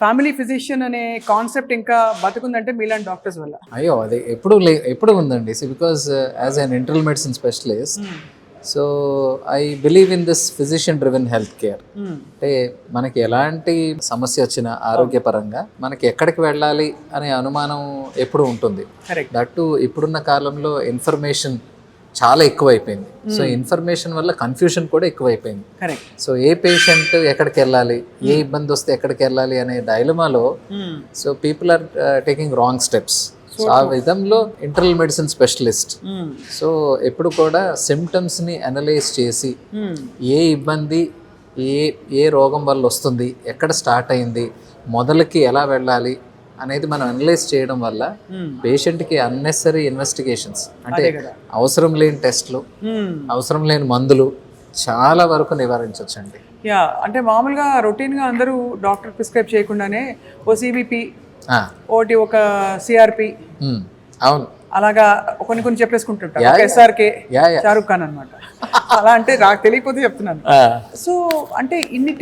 Family physician అనే concept ఇంకా బతుకుందంటే మీలాంటి డాక్టర్స్ వల్ల. అయ్యో అది ఎప్పుడు ఉందండి. Because as an internal medicine specialist, so I believe in this physician driven health care. అంటే మనకి ఎలాంటి సమస్య వచ్చినా ఆరోగ్యపరంగా మనకి ఎక్కడికి వెళ్ళాలి అనే అనుమానం ఎప్పుడు ఉంటుంది. Correct. దట్టు ఇప్పుడున్న కాలంలో ఇన్ఫర్మేషన్ చాలా ఎక్కువైపోయింది. సో ఇన్ఫర్మేషన్ వల్ల కన్ఫ్యూషన్ కూడా ఎక్కువైపోయింది. కరెక్ట్. సో ఏ పేషెంట్ ఎక్కడికి వెళ్ళాలి, ఏ ఇబ్బంది వస్తే ఎక్కడికి వెళ్ళాలి అనే డైలమాలో so people are taking wrong steps. So ఆ విధంలో ఇంటర్నల్ మెడిసిన్ స్పెషలిస్ట్. సో ఎప్పుడు కూడా సిమ్టమ్స్ని అనలైజ్ చేసి ఏ ఇబ్బంది ఏ రోగం వల్ల వస్తుంది, ఎక్కడ స్టార్ట్ అయింది, మొదలకి ఎలా వెళ్ళాలి అనేది మనం అనలైజ్ చేయడం వల్ల పేషెంట్కి అన్నెసరీ ఇన్వెస్టిగేషన్స్, అంటే అవసరం లేని టెస్ట్లు, అవసరం లేని మందులు చాలా వరకు నివారించవచ్చండి. యా, అంటే మామూలుగా రొటీన్గా అందరూ డాక్టర్ ప్రిస్క్రైబ్ చేయకుండానే ఓ సిబిపి, ఒకటి ఒక సిఆర్పి, అవును, అలాగా కొన్ని చెప్పేసుకుంటుంటారు. ఎస్ఆర్కే, షారుఖ్ ఖాన్ అనమాట. అలా అంటే నాకు తెలియకపోతే చెప్తున్నాను. సో అంటే ఇన్ని